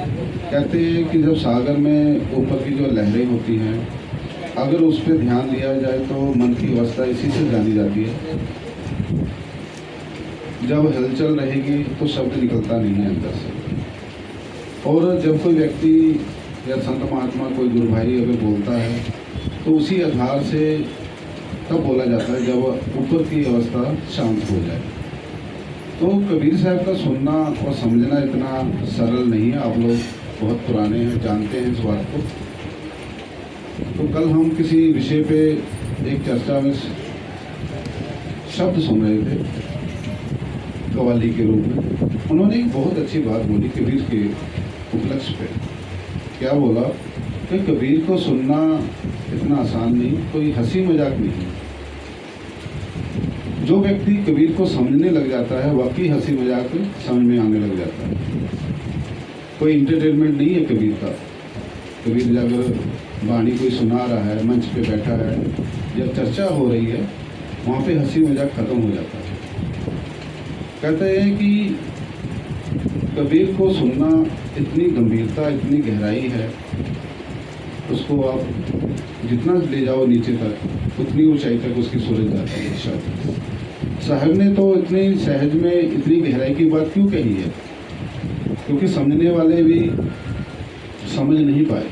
कहते हैं कि जब सागर में ऊपर की जो लहरें होती हैं, अगर उस पर ध्यान दिया जाए तो मन की अवस्था इसी से जानी जाती है। जब हलचल रहेगी तो शब्द निकलता नहीं है अंदर से। और जब कोई व्यक्ति या संत महात्मा, कोई गुरु भाई अगर बोलता है तो उसी आधार से तब बोला जाता है जब ऊपर की अवस्था शांत हो जाए। तो कबीर साहब का सुनना और समझना इतना सरल नहीं है। आप लोग बहुत पुराने हैं, जानते हैं इस बात को। तो कल हम किसी विषय पे एक चर्चा में शब्द सुन रहे थे कव्वाली के रूप में। उन्होंने एक बहुत अच्छी बात बोली कबीर के उपलक्ष्य पे। क्या बोला कि कबीर को सुनना इतना आसान नहीं, कोई हंसी मजाक नहीं। जो व्यक्ति कबीर को समझने लग जाता है वाकई हंसी मजाक समझ में आने लग जाता है। कोई इंटरटेनमेंट नहीं है कबीर का। कबीर अगर वाणी कोई सुना रहा है, मंच पे बैठा है या चर्चा हो रही है, वहाँ पे हंसी मजाक खत्म हो जाता है। कहते हैं कि कबीर को सुनना इतनी गंभीरता, इतनी गहराई है, उसको आप जितना ले जाओ नीचे तक उतनी ऊंचाई तक उसकी सूरज जाती है शब्द। साहब ने तो इतनी सहज में इतनी गहराई की बात क्यों कही है? क्योंकि समझने वाले भी समझ नहीं पाए।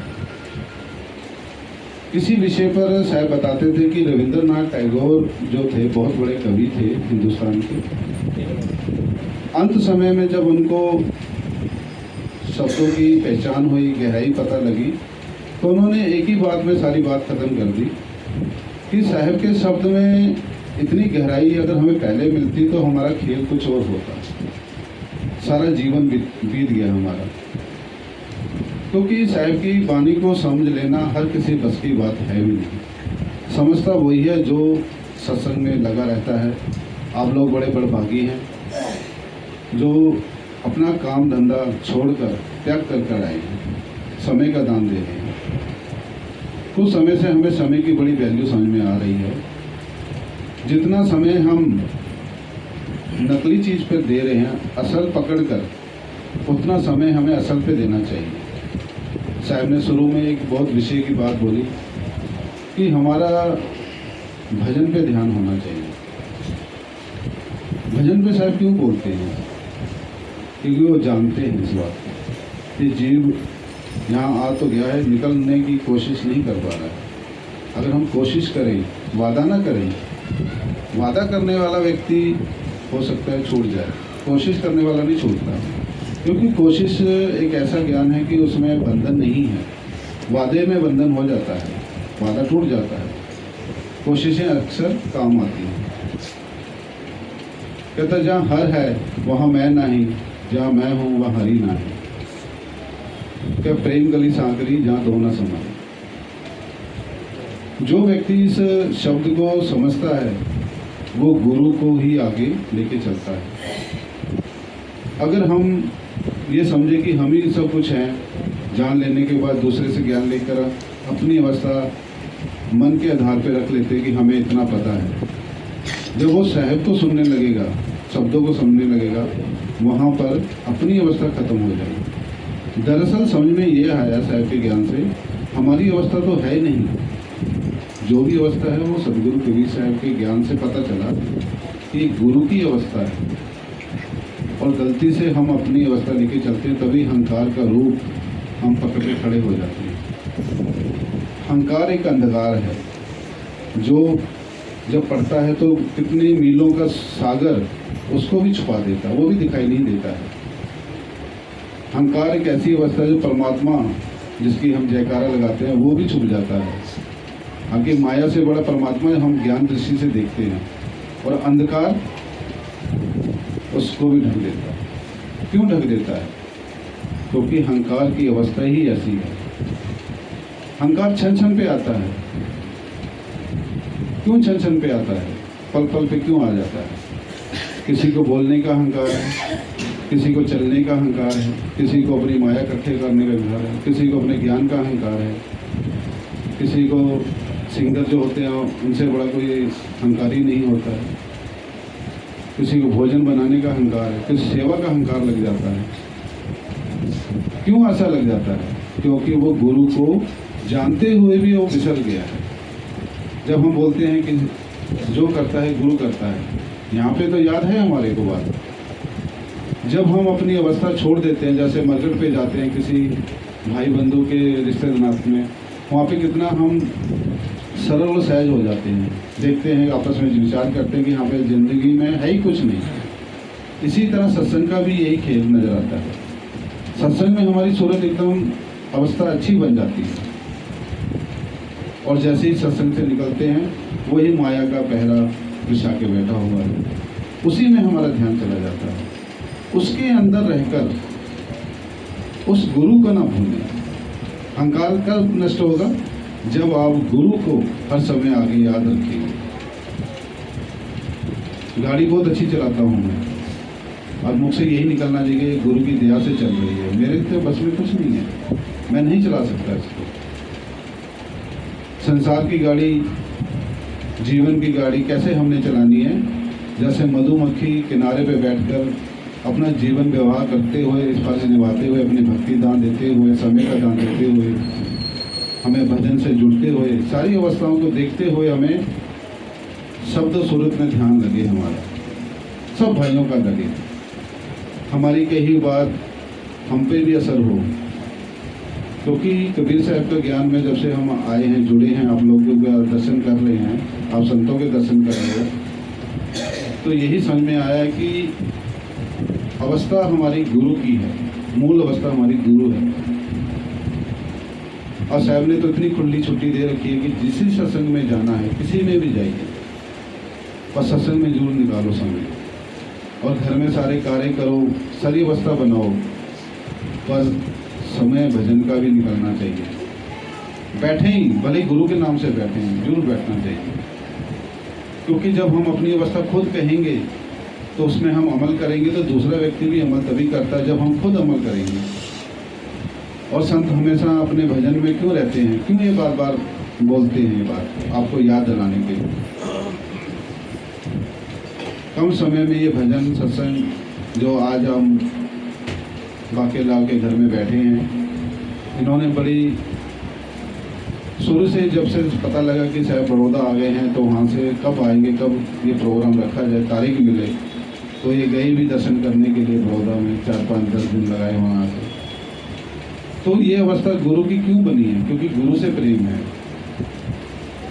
किसी विषय पर साहब बताते थे कि रविंद्रनाथ टैगोर जो थे बहुत बड़े कवि थे हिंदुस्तान के। अंत समय में जब उनको शब्दों की पहचान हुई, गहराई पता लगी, तो उन्होंने एक ही बात में सारी बात खत्म कर दी कि साहब के शब्द में इतनी गहराई अगर हमें पहले मिलती तो हमारा खेल कुछ और होता। सारा जीवन बीत गया हमारा। क्योंकि साहब की वाणी को समझ लेना हर किसी बस की बात है भी नहीं। समझता वही है जो सत्संग में लगा रहता है। आप लोग बड़े बड़भागी हैं जो अपना काम धंधा छोड़कर त्याग कर आए हैं, समय का दान दे रहे हैं। कुछ समय से हमें समय की बड़ी वैल्यू समझ में आ रही है। जितना समय हम नकली चीज़ पर दे रहे हैं असल पकड़कर, उतना समय हमें असल पे देना चाहिए। साहब ने शुरू में एक बहुत विषय की बात बोली कि हमारा भजन पे ध्यान होना चाहिए। भजन पे साहब क्यों बोलते हैं? क्योंकि वो जानते हैं इस बात को कि जीव यहाँ आ तो गया है, निकलने की कोशिश नहीं कर पा रहा है। अगर हम कोशिश करें, वादा ना करें, वादा करने वाला व्यक्ति हो सकता है छूट जाए, कोशिश करने वाला नहीं छूटता। क्योंकि कोशिश एक ऐसा ज्ञान है कि उसमें बंधन नहीं है। वादे में बंधन हो जाता है, वादा टूट जाता है। कोशिशें अक्सर काम आती हैं। कहता जहाँ हर है वहाँ मैं नहीं, जहाँ मैं हूँ वहाँ हरि नहीं। क्या प्रेम गली सांकरी जहाँ दो ना समाए। जो व्यक्ति इस शब्द को समझता है वो गुरु को ही आगे लेके चलता है। अगर हम ये समझे कि हम ही सब कुछ हैं, जान लेने के बाद दूसरे से ज्ञान लेकर अपनी अवस्था मन के आधार पर रख लेते कि हमें इतना पता है। जब वो साहब को सुनने लगेगा, शब्दों को समझने लगेगा, वहाँ पर अपनी अवस्था खत्म हो जाएगी। दरअसल समझ में ये आया साहब के ज्ञान से, हमारी अवस्था तो है नहीं। जो भी अवस्था है वो सदगुरु कबीर साहब के ज्ञान से पता चला कि गुरु की अवस्था है। और गलती से हम अपनी अवस्था लेके चलते हैं, तभी अहंकार का रूप हम पकड़ के खड़े हो जाते हैं। अहंकार एक अंधकार है जो जब पड़ता है तो कितने मीलों का सागर उसको भी छुपा देता है, वो भी दिखाई नहीं देता है। अहंकार एक ऐसी अवस्था है जो परमात्मा जिसकी हम जयकारा लगाते हैं वो भी छुप जाता है। आगे माया से बड़ा परमात्मा हम ज्ञान दृष्टि से देखते हैं, और अंधकार उसको भी ढक देता है। क्यों ढक देता है? क्योंकि अहंकार की अवस्था ही ऐसी है। अहंकार क्षण क्षण पे आता है। क्यों क्षण क्षण पे आता है? पल पल पे क्यों आ जाता है? किसी को बोलने का अहंकार है, किसी को चलने का अहंकार है, किसी को अपनी माया इकट्ठे करने का अहंकार है, किसी को अपने ज्ञान का अहंकार है, किसी को सिंगर जो होते हैं उनसे बड़ा कोई अहंकार ही नहीं होता है, किसी को भोजन बनाने का अहंकार है, किसी सेवा का अहंकार लग जाता है। क्यों ऐसा लग जाता है? क्योंकि वो गुरु को जानते हुए भी वो फिसल गया है। जब हम बोलते हैं कि जो करता है गुरु करता है, यहाँ पे तो याद है हमारे को बात, जब हम अपनी अवस्था छोड़ देते हैं, जैसे मरगट पे जाते हैं किसी भाई बंधु के रिश्तेदार में, वहाँ पे कितना हम सरल और सहज हो जाते हैं, देखते हैं आपस में विचार करते हैं कि यहाँ पे ज़िंदगी में है ही कुछ नहीं। इसी तरह सत्संग का भी यही खेल नज़र आता है। सत्संग में हमारी सूरत एकदम अवस्था अच्छी बन जाती है, और जैसे ही सत्संग से निकलते हैं वही माया का पहरा बिछा के बैठा हुआ है, उसी में हमारा ध्यान चला जाता है। उसके अंदर रहकर उस गुरु को ना भूलें। अहंकार कब नष्ट होगा? जब आप गुरु को हर समय आगे याद रखेंगे। गाड़ी बहुत अच्छी चलाता हूँ मैं, और मुझसे यही निकलना चाहिए गुरु की दया से चल रही है, मेरे तो बस में कुछ नहीं है, मैं नहीं चला सकता इसको। संसार की गाड़ी, जीवन की गाड़ी कैसे हमने चलानी है? जैसे मधुमक्खी किनारे पे बैठकर अपना जीवन व्यवहार करते हुए, इस फर्ज निभाते हुए, अपने भक्ति दान देते हुए, समय का दान देते हुए, हमें भजन से जुड़ते हुए, सारी अवस्थाओं को देखते हुए हमें शब्द सूरत में ध्यान लगे, हमारा सब भाइयों का लगे, हमारी कही बात हम पे भी असर हो। क्योंकि कबीर साहब के ज्ञान में जब से हम आए हैं, जुड़े हैं, आप लोगों का दर्शन कर रहे हैं, आप संतों के दर्शन कर रहे हो, तो यही समझ में आया कि अवस्था हमारी गुरु की है, मूल अवस्था हमारी गुरु है। और साहब ने तो इतनी खुली छुट्टी दे रखी है कि जिस सत्संग में जाना है, किसी में भी जाइए, पर सत्संग में जरूर निकालो समय, और घर में सारे कार्य करो, सारी अवस्था बनाओ, पर समय भजन का भी निकलना चाहिए। बैठे ही भले गुरु के नाम से बैठे हैं, जरूर बैठना चाहिए। क्योंकि जब हम अपनी अवस्था खुद कहेंगे तो उसमें हम अमल करेंगे, तो दूसरा व्यक्ति भी अमल तभी करता है जब हम खुद अमल करेंगे। और संत हमेशा अपने भजन में क्यों रहते हैं, क्यों ये बार बार बोलते हैं ये बात, आपको याद दिलाने के लिए। कम समय में ये भजन सत्संग जो आज हम बाके लाल के घर में बैठे हैं, इन्होंने बड़ी शुरू से, जब से पता लगा कि साहब बड़ौदा आ गए हैं, तो वहाँ से कब आएंगे, कब ये प्रोग्राम रखा जाए, तारीख मिले, तो ये गए भी दर्शन करने के लिए बड़ौदा में, 4-5-10 दिन लगाए वहाँ से। तो ये अवस्था गुरु की क्यों बनी है? क्योंकि गुरु से प्रेम है।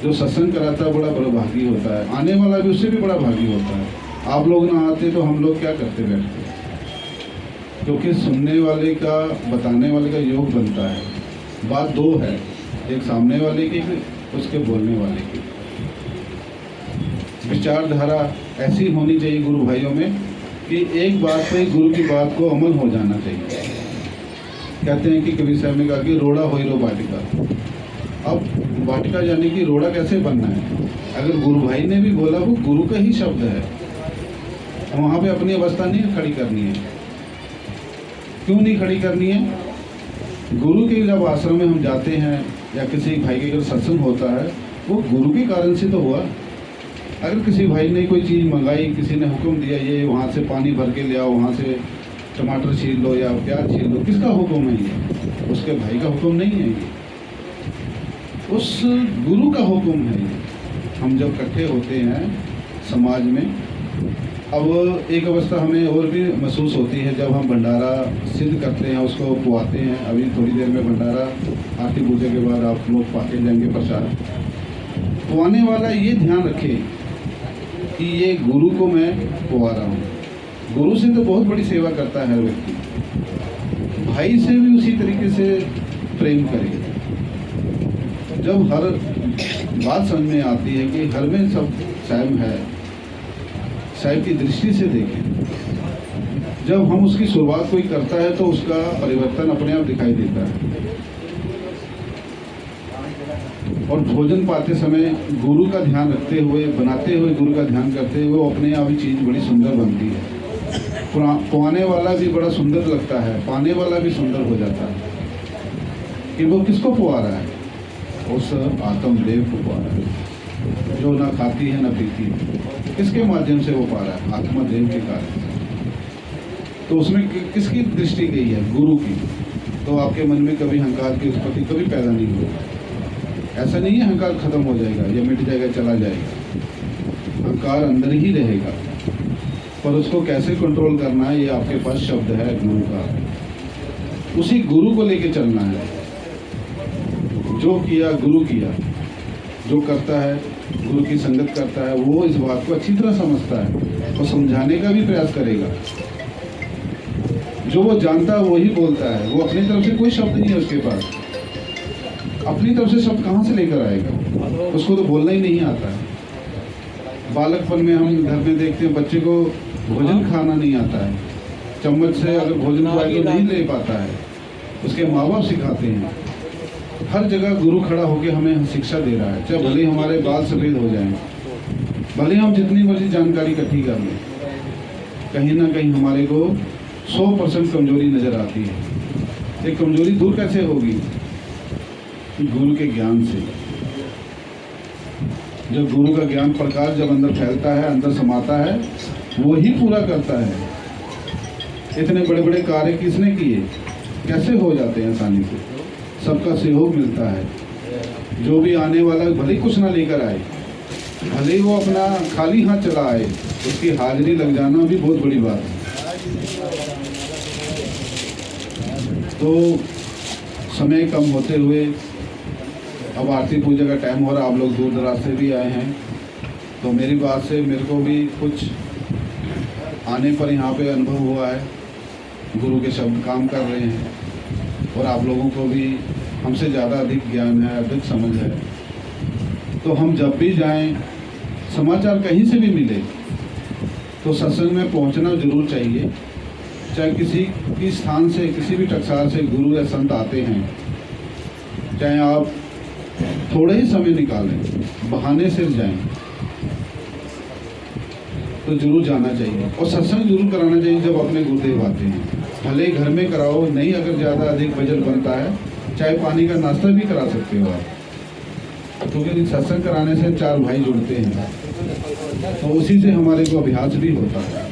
जो सत्संग कराता है बड़ा भागी होता है, आने वाला भी उससे भी बड़ा भागी होता है। आप लोग ना आते तो हम लोग क्या करते बैठते? क्योंकि सुनने वाले का, बताने वाले का योग बनता है। बात दो है, एक सामने वाले की, उसके बोलने वाले की। विचारधारा ऐसी होनी चाहिए गुरु भाइयों में कि एक बात पे गुरु की बात को अमल हो जाना चाहिए। कहते हैं कि कबीर साहब ने कहा कि रोड़ा हो रो बाटिका। अब बाटिका यानी कि रोड़ा कैसे बनना है? अगर गुरु भाई ने भी बोला, वो गुरु का ही शब्द है, वहाँ पे अपनी अवस्था नहीं खड़ी करनी है। क्यों नहीं खड़ी करनी है? गुरु के जब आश्रम में हम जाते हैं या किसी भाई के अगर सत्संग होता है, वो गुरु के कारण से तो हुआ। अगर किसी भाई ने कोई चीज़ मंगाई, किसी ने हुक्म दिया ये वहाँ से पानी भर के ले आओ, वहाँ से टमाटर छील लो या प्याज छील लो, किसका हुक्म है ये? उसके भाई का हुक्म नहीं है ये, उस गुरु का हुक्म है ये। हम जब इकट्ठे होते हैं समाज में, अब एक अवस्था हमें और भी महसूस होती है जब हम भंडारा सिद्ध करते हैं, उसको पुआते हैं। अभी थोड़ी देर में भंडारा आरती पूजा के बाद आप लोग पाते जाएंगे प्रसाद। पुआने वाला ये ध्यान रखे कि ये गुरु को मैं पुआ रहा हूँ। गुरु से तो बहुत बड़ी सेवा करता है हर व्यक्ति, भाई से भी उसी तरीके से प्रेम करे। जब हर बात समझ में आती है कि घर में सब साहब है, साहब की दृष्टि से देखें। जब हम उसकी शुरुआत कोई करता है तो उसका परिवर्तन अपने आप दिखाई देता है। और भोजन पाते समय गुरु का ध्यान रखते हुए, बनाते हुए गुरु का ध्यान करते हुए, वो अपने आप ही चीज़ बड़ी सुंदर बनती है। पुआने वाला भी बड़ा सुंदर लगता है, पाने वाला भी सुंदर हो जाता है। कि वो किसको पुआ रहा है? उस आत्मदेव को पुआ रहा है, जो ना खाती है ना पीती है। किसके माध्यम से वो पा रहा है? आत्मादेव के कारण। तो उसमें किसकी दृष्टि गई है? गुरु की। तो आपके मन में कभी अहंकार की उत्पत्ति कभी पैदा नहीं होगी। ऐसा नहीं है अहंकार खत्म हो जाएगा या मिट जाएगा, चला जाएगा। अहंकार अंदर ही रहेगा, पर उसको कैसे कंट्रोल करना है, ये आपके पास शब्द है गुरु का। उसी गुरु को लेके चलना है। जो किया गुरु किया, जो करता है गुरु की संगत करता है, वो इस बात को अच्छी तरह समझता है और समझाने का भी प्रयास करेगा। जो वो जानता है वही बोलता है, वो अपनी तरफ से कोई शब्द नहीं है उसके पास। अपनी तरफ से शब्द कहाँ से लेकर आएगा, उसको तो बोलना ही नहीं आता है। बालकपन में हम घर में देखते हैं बच्चे को भोजन खाना नहीं आता है, चम्मच से अगर भोजन खाए तो नहीं ले पाता है, उसके माँ बाप सिखाते हैं। हर जगह गुरु खड़ा होकर हमें शिक्षा दे रहा है, चाहे भले ही हमारे बाल सफ़ेद हो जाएं, भले हम जितनी मर्जी जानकारी इकट्ठी कर लें, कहीं ना कहीं हमारे को 100% कमजोरी नज़र आती है। ये कमजोरी दूर कैसे होगी? गुरु के ज्ञान से। जब गुरु का ज्ञान प्रकाश जब अंदर फैलता है, अंदर समाता है, वो ही पूरा करता है। इतने बड़े बड़े कार्य किसने किए, कैसे हो जाते हैं आसानी से? सबका सहयोग मिलता है। जो भी आने वाला भले ही कुछ ना लेकर आए, भले ही वो अपना खाली हाथ चला आए, उसकी हाजिरी लग जाना भी बहुत बड़ी बात है। तो समय कम होते हुए अब आरती पूजा का टाइम हो रहा, आप लोग दूर दराज से भी आए हैं, तो मेरी बात से मेरे को भी कुछ आने पर यहाँ पे अनुभव हुआ है। गुरु के शब्द काम कर रहे हैं और आप लोगों को भी हमसे ज़्यादा अधिक ज्ञान है, अधिक समझ है। तो हम जब भी जाएं, समाचार कहीं से भी मिले तो सत्संग में पहुंचना जरूर चाहिए। चाहे किसी भी स्थान से, किसी भी टकसाल से गुरु या संत आते हैं, चाहे आप थोड़े ही समय निकालें, बहाने से जाएं, तो जरूर जाना चाहिए। और सत्संग जरूर कराना चाहिए जब अपने गुरुदेव आते हैं। भले ही घर में कराओ, नहीं अगर ज़्यादा अधिक बजट बनता है, चाहे पानी का नाश्ता भी करा सकते हो आप, क्योंकि सत्संग कराने से 4 भाई जुड़ते हैं, तो उसी से हमारे को अभ्यास भी होता है।